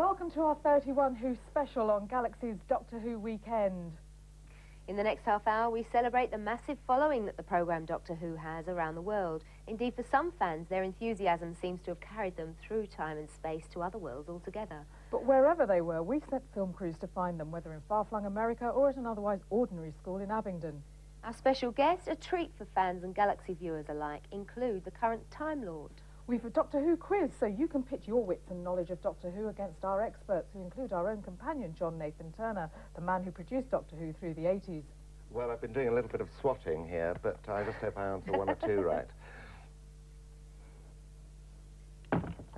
Welcome to our 31 Who special on Galaxy's Doctor Who weekend. In the next half hour, we celebrate the massive following that the programme Doctor Who has around the world. Indeed, for some fans, their enthusiasm seems to have carried them through time and space to other worlds altogether. But wherever they were, we sent film crews to find them, whether in far-flung America or at an otherwise ordinary school in Abingdon. Our special guest, a treat for fans and Galaxy viewers alike, include the current Time Lord. We've a Doctor Who quiz, so you can pitch your wits and knowledge of Doctor Who against our experts, who include our own companion, John Nathan Turner, the man who produced Doctor Who through the 80s. Well, I've been doing a little bit of swatting here, but I just hope I answer one or two right.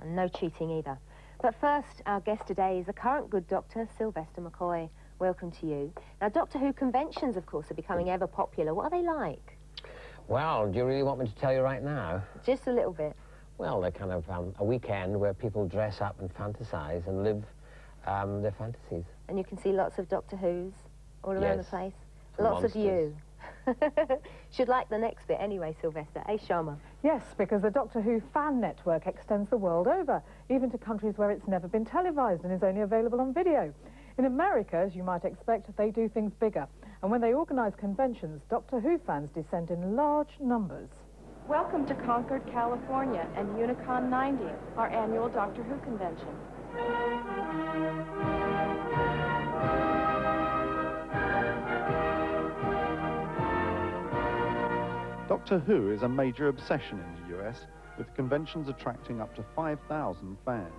And no cheating either. But first, our guest today is the current good doctor, Sylvester McCoy. Welcome to you. Now, Doctor Who conventions, of course, are becoming ever popular. What are they like? Well, do you really want me to tell you right now? Just a little bit. Well, they're kind of a weekend where people dress up and fantasize and live their fantasies. And you can see lots of Doctor Who's all around the place. Some Lots monsters. of you. Should like the next bit anyway, Sylvester. Eh, Sharma? Yes, because the Doctor Who fan network extends the world over, even to countries where it's never been televised and is only available on video. In America, as you might expect, they do things bigger. And when they organise conventions, Doctor Who fans descend in large numbers. Welcome to Concord, California, and Unicon 90, our annual Doctor Who convention. Doctor Who is a major obsession in the US, with conventions attracting up to 5,000 fans.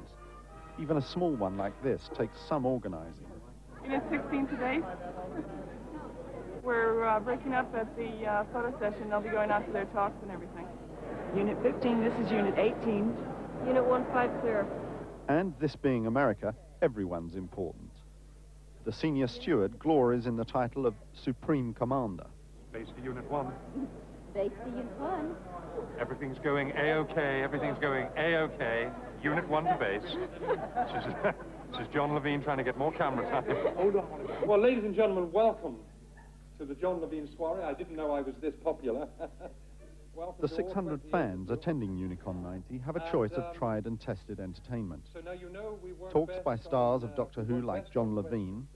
Even a small one like this takes some organising. Unit 16 today. We're breaking up at the photo session. They'll be going out to their talks and everything. Unit 15, this is Unit 18. Unit 15 clear. And this being America, everyone's important. The senior steward glories in the title of Supreme Commander. Base for Unit 1. Base for Unit 1. Everything's going A-OK, everything's going A-OK. Unit 1 to base. This is John Levine trying to get more camera time. Hold on. Well, ladies and gentlemen, welcome to the John Levine soiree. I didn't know I was this popular. The 600 fans attending Unicon 90 have a choice of tried and tested entertainment. So now you know we work Talks best by stars on, of Doctor Who like John Levine.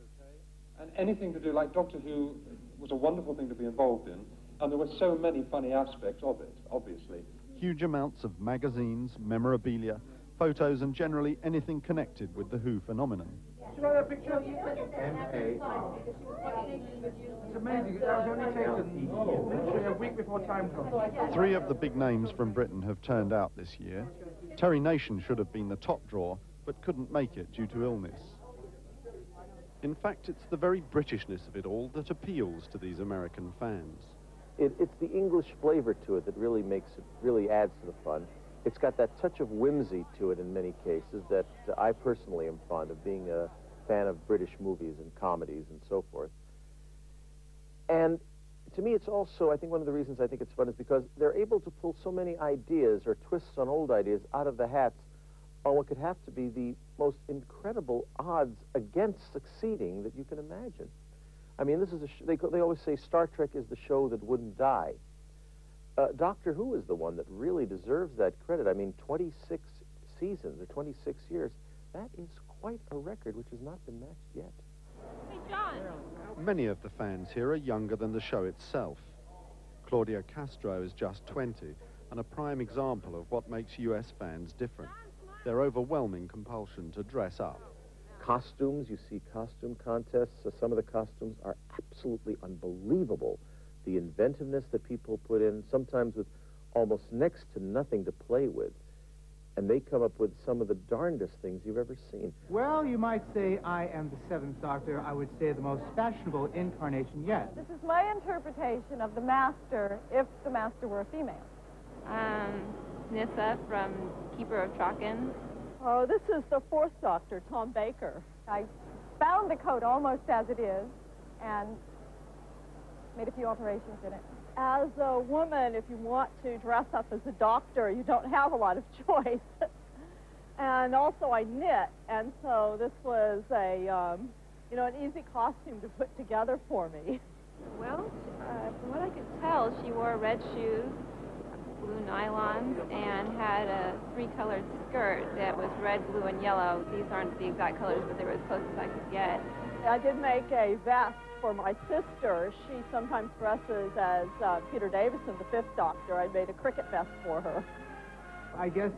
And anything to do like Doctor Who was a wonderful thing to be involved in. And there were so many funny aspects of it, obviously. Huge amounts of magazines, memorabilia, photos, and generally anything connected with the Who phenomenon. Should I have a picture? M.A. It's amazing. That was only taken literally a week before time comes. 3 of the big names from Britain have turned out this year. Terry Nation should have been the top draw, but couldn't make it due to illness. In fact, it's the very Britishness of it all that appeals to these American fans. It's the English flavor to it that really makes it, really adds to the fun. It's got that touch of whimsy to it in many cases that I personally am fond of, being a fan of British movies and comedies and so forth. And to me, it's also, I think one of the reasons I think it's fun is because they're able to pull so many ideas or twists on old ideas out of the hats on what could have to be the most incredible odds against succeeding that you can imagine. I mean, this is they always say Star Trek is the show that wouldn't die. Doctor Who is the one that really deserves that credit. I mean, 26 seasons or 26 years, that is quite a record which has not been matched yet. Hey, John! Many of the fans here are younger than the show itself. Claudia Castro is just 20, and a prime example of what makes US fans different. Their overwhelming compulsion to dress up. Costumes, you see costume contests. Some of the costumes are absolutely unbelievable. The inventiveness that people put in, sometimes with almost next to nothing to play with. And they come up with some of the darndest things you've ever seen. Well, you might say I am the 7th Doctor. I would say the most fashionable incarnation yet. This is my interpretation of the Master, if the Master were a female. Nissa from Keeper of Traken. Oh, this is the 4th Doctor, Tom Baker. I found the coat almost as it is and made a few alterations in it. As a woman, if you want to dress up as a doctor, you don't have a lot of choice. And also I knit, and so this was a, an easy costume to put together for me. Well, from what I could tell, she wore red shoes, blue nylons and had a 3-colored skirt that was red, blue, and yellow. These aren't the exact colors, but they were as close as I could get. I did make a vest for my sister. She sometimes dresses as Peter Davison, the Fifth Doctor. I made a cricket vest for her. I guess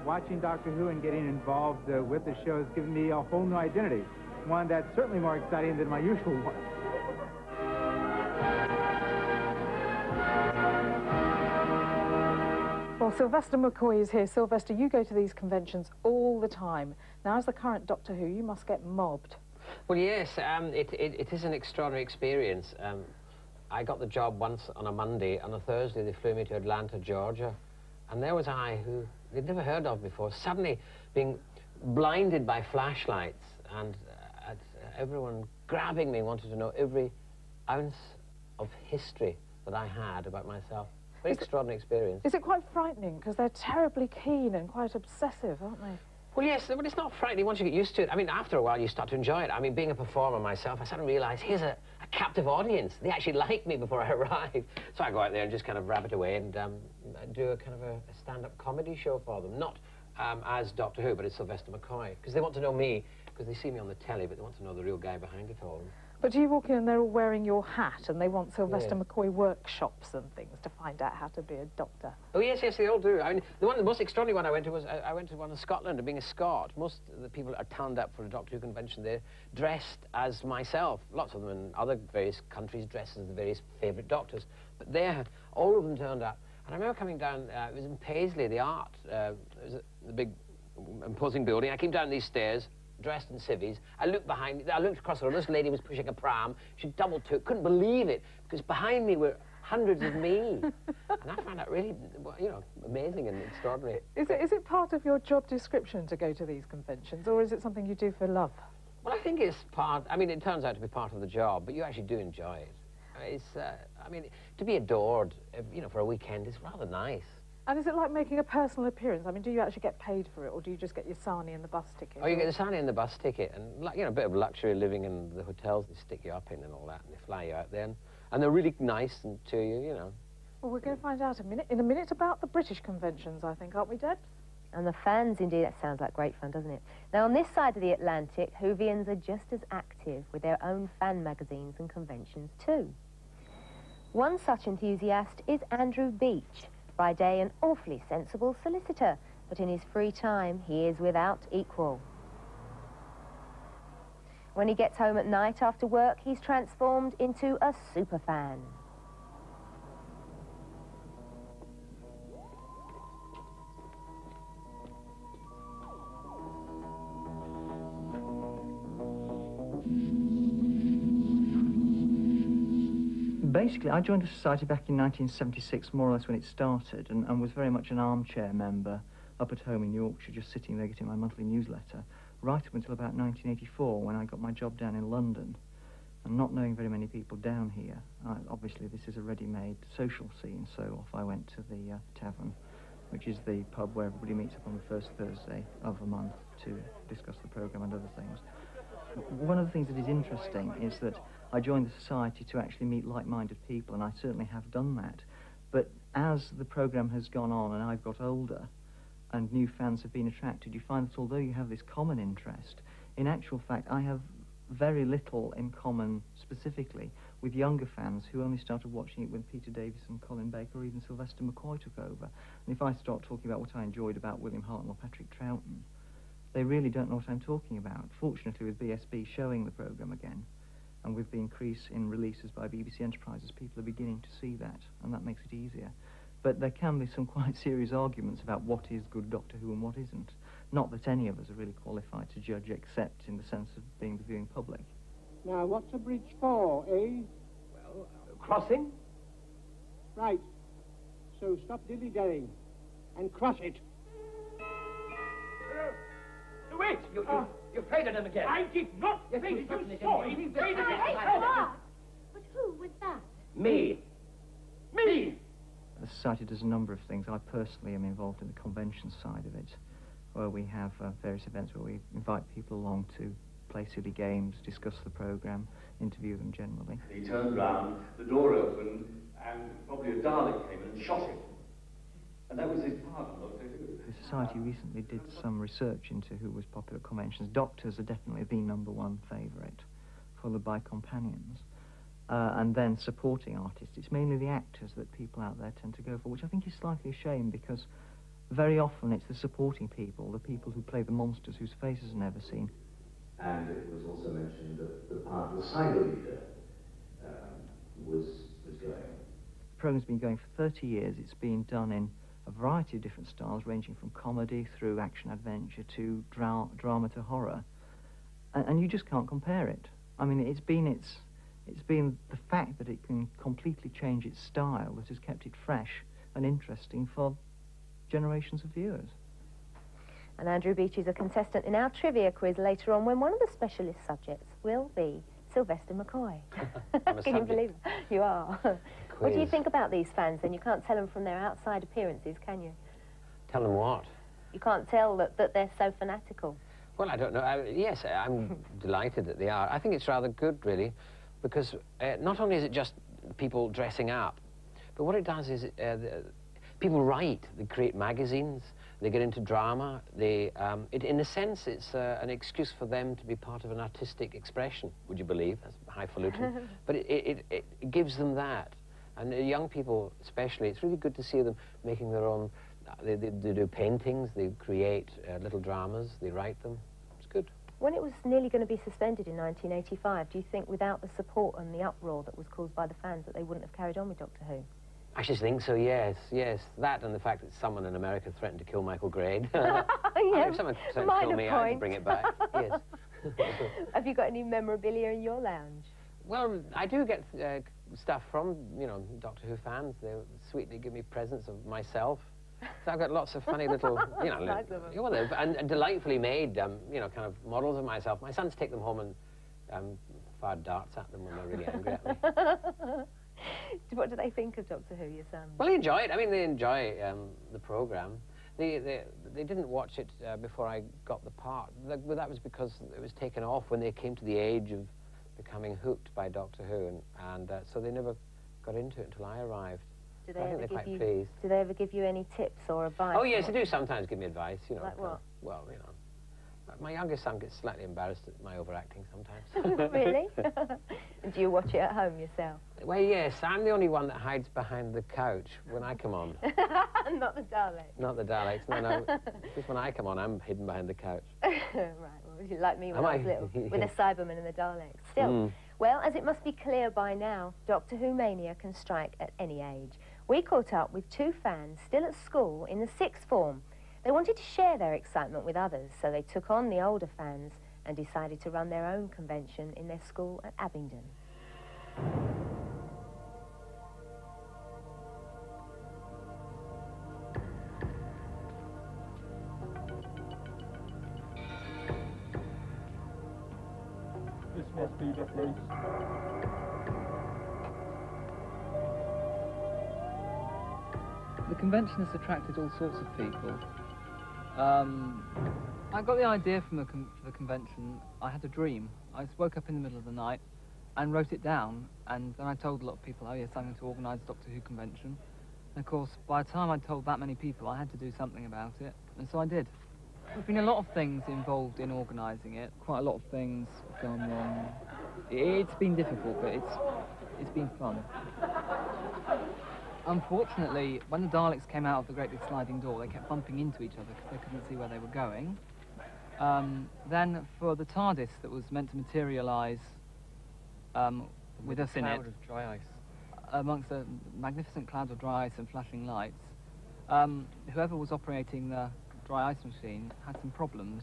watching Doctor Who and getting involved with the show has given me a whole new identity, one that's certainly more exciting than my usual one. Well, Sylvester McCoy is here. Sylvester, you go to these conventions all the time. Now, as the current Doctor Who, you must get mobbed. Well, yes, it is an extraordinary experience. I got the job once on a Monday. On a Thursday, they flew me to Atlanta, Georgia. And there was I, who they'd never heard of before, suddenly being blinded by flashlights and everyone grabbing me, wanted to know every ounce of history that I had about myself. Very extraordinary experience. Is it quite frightening? Because they're terribly keen and quite obsessive, aren't they? Well, yes, but it's not frightening once you get used to it. I mean, after a while, you start to enjoy it. I mean, being a performer myself, I suddenly realised, here's a captive audience. They actually like me before I arrive. So I go out there and just kind of rabbit away and do a kind of a stand-up comedy show for them. Not as Doctor Who, but as Sylvester McCoy. Because they want to know me, because they see me on the telly, but they want to know the real guy behind it all. But do you walk in and they're all wearing your hat and they want Sylvester McCoy workshops and things to find out how to be a doctor? Oh, yes, yes, they all do. I mean, the most extraordinary one I went to was, I went to one in Scotland, and being a Scot, most of the people are turned up for a Doctor Who convention there dressed as myself. Lots of them in other various countries dressed as the various favourite doctors. But there, all of them turned up. And I remember coming down, it was in Paisley, the art, it was the big imposing building. I came down these stairs, dressed in civvies. I looked behind me, I looked across the road, this lady was pushing a pram. She double took, couldn't believe it, because behind me were hundreds of me. And I found that really, you know, amazing and extraordinary. Is it part of your job description to go to these conventions, or is it something you do for love? Well, I think it's part, I mean, it turns out to be part of the job, but you actually do enjoy it. I mean, to be adored, you know, for a weekend is rather nice. And is it like making a personal appearance? I mean, do you actually get paid for it, or do you just get your sarnie and the bus ticket? Oh, you get the sarnie and the bus ticket, and, you know, a bit of luxury living in the hotels they stick you up in and all that, and they fly you out there. And they're really nice and to you, you know. Well, we're going to find out in a minute about the British conventions, I think, aren't we, Debs? And the fans, indeed. That sounds like great fun, doesn't it? Now, on this side of the Atlantic, Whovians are just as active with their own fan magazines and conventions, too. One such enthusiast is Andrew Beach. By day, an awfully sensible solicitor, but in his free time, he is without equal. When he gets home at night after work, he's transformed into a superfan. Basically, I joined the Society back in 1976, more or less when it started, and was very much an armchair member up at home in Yorkshire, just sitting there getting my monthly newsletter, right up until about 1984, when I got my job down in London. And not knowing very many people down here, obviously this is a ready-made social scene, so off I went to the Tavern, which is the pub where everybody meets up on the first Thursday of the month to discuss the programme and other things. One of the things that is interesting is that I joined the Society to actually meet like-minded people, and I certainly have done that. But as the programme has gone on and I've got older and new fans have been attracted, you find that although you have this common interest, in actual fact I have very little in common specifically with younger fans who only started watching it when Peter Davison, Colin Baker, or even Sylvester McCoy took over. And if I start talking about what I enjoyed about William Hartnell or Patrick Troughton, they really don't know what I'm talking about. Fortunately, with BSB showing the programme again, and with the increase in releases by BBC Enterprises, people are beginning to see that, and that makes it easier. But there can be some quite serious arguments about what is good Doctor Who and what isn't. Not that any of us are really qualified to judge, except in the sense of being the viewing public. Now, what's a bridge for, eh? Well, crossing. Right. So stop dilly-dallying and cross it. Wait! You faded him again. I did not fade it. You saw it. He faded it. But who was that? Me. Me! The Society does a number of things. I personally am involved in the convention side of it, where we have various events where we invite people along to play silly games, discuss the programme, interview them generally. He turned round, the door opened, and probably a Dalek came and shot him. And that was his partner, Doctor Who. The Society recently did some research into who was popular at conventions. Doctors are definitely the #1 favourite, followed by companions. And then supporting artists. It's mainly the actors that people out there tend to go for, which I think is slightly a shame, because very often it's the supporting people, the people who play the monsters whose faces are never seen. And it was also mentioned that the part of the cyber leader was going. The programme's been going for 30 years. It's been done in a variety of different styles, ranging from comedy through action-adventure to drama to horror. And you just can't compare it. I mean, it's been the fact that it can completely change its style that has kept it fresh and interesting for generations of viewers. And Andrew Beach is a contestant in our trivia quiz later on, when one of the specialist subjects will be Sylvester McCoy. Can you believe it? You are. What do you think about these fans, then? You can't tell them from their outside appearances, can you? Tell them what? You can't tell that they're so fanatical. Well, I don't know. Yes, I'm delighted that they are. I think it's rather good, really, because not only is it just people dressing up, but what it does is people write, they create magazines, they get into drama, in a sense, it's an excuse for them to be part of an artistic expression, would you believe? That's highfalutin. But it gives them that. And young people especially, it's really good to see them making their own, they do paintings, they create little dramas, they write them. It's good. When it was nearly going to be suspended in 1985, do you think without the support and the uproar that was caused by the fans that they wouldn't have carried on with Doctor Who? I just think so, yes, yes. That and the fact that someone in America threatened to kill Michael Grade. Yeah, if someone threatened to kill me, I'd bring it back, yes. Have you got any memorabilia in your lounge? Well, I do get stuff from, you know, Doctor Who fans. They sweetly give me presents of myself. So I've got lots of funny little, you know, and delightfully made, you know, kind of models of myself. My sons take them home and fire darts at them when they're really angry at me. What do they think of Doctor Who, your sons? Well, they enjoy it. I mean, they enjoy the programme. They didn't watch it before I got the part. But that was because it was taken off when they came to the age of becoming hooked by Doctor Who, and so they never got into it until I arrived. I think they're quite pleased. Do they ever give you any tips or advice? Oh, yes, they do sometimes give me advice, you know. Like what? Well, you know, my youngest son gets slightly embarrassed at my overacting sometimes. Really? And do you watch it at home yourself? Well, yes, I'm the only one that hides behind the couch when I come on. Not the Daleks? Not the Daleks, no. Just when I come on, I'm hidden behind the couch. Right, well, you like me when I was little, with the Cybermen and the Daleks. Still, well, as it must be clear by now, Doctor Who mania can strike at any age. We caught up with two fans still at school in the sixth form. They wanted to share their excitement with others, so they took on the older fans and decided to run their own convention in their school at Abingdon. This must be the place. The convention has attracted all sorts of people. I got the idea from the convention. I had a dream. I just woke up in the middle of the night and wrote it down, and then I told a lot of people, oh yes, I'm going to organise a Doctor Who convention. And of course, by the time I'd told that many people, I had to do something about it, and so I did. There've been a lot of things involved in organising it. Quite a lot of things have gone wrong. It's been difficult, but it's been fun. Unfortunately, when the Daleks came out of the great big sliding door, they kept bumping into each other because they couldn't see where they were going. Then for the TARDIS that was meant to materialise with us in it, of dry ice. Amongst a magnificent cloud of dry ice and flashing lights, whoever was operating the dry ice machine had some problems,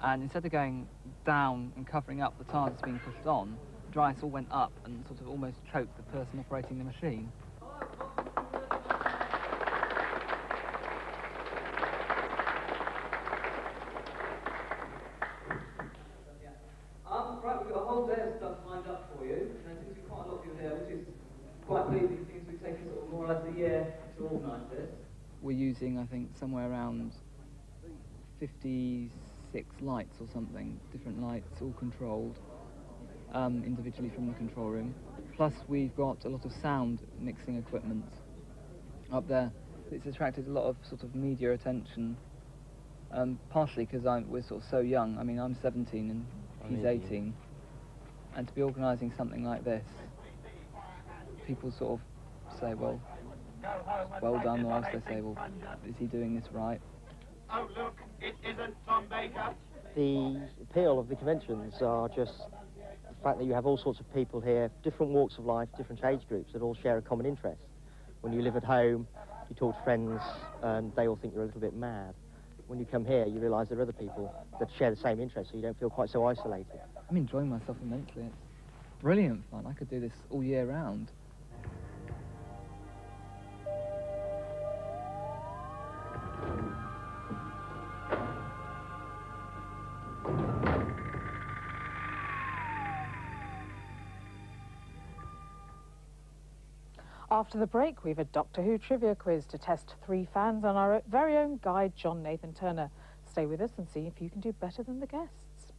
and instead of going down and covering up the TARDIS being pushed on, the dry ice all went up and sort of almost choked the person operating the machine. Right, we've got a whole day of stuff lined up for you, and there seems to be quite a lot of you here, which is quite pleasing. It seems to be taking sort of more or less a year to organise this. We're using, I think, somewhere around 56 lights or something, different lights, all controlled individually from the control room. Plus, we've got a lot of sound mixing equipment up there. It's attracted a lot of sort of media attention, partially because we're sort of so young. I mean, I'm 17 and he's 18. And to be organising something like this, people sort of say, well done, or else they say, well, is he doing this right? Oh, look, it isn't Tom Baker. The appeal of the conventions are just the fact that you have all sorts of people here, different walks of life, different age groups that all share a common interest. When you live at home, you talk to friends, and they all think you're a little bit mad. When you come here, you realise there are other people that share the same interest, so you don't feel quite so isolated. I'm enjoying myself immensely. It's brilliant fun. I could do this all year round. After the break, we've a Doctor Who trivia quiz to test 3 fans on our very own guide, John Nathan Turner. Stay with us and see if you can do better than the guests.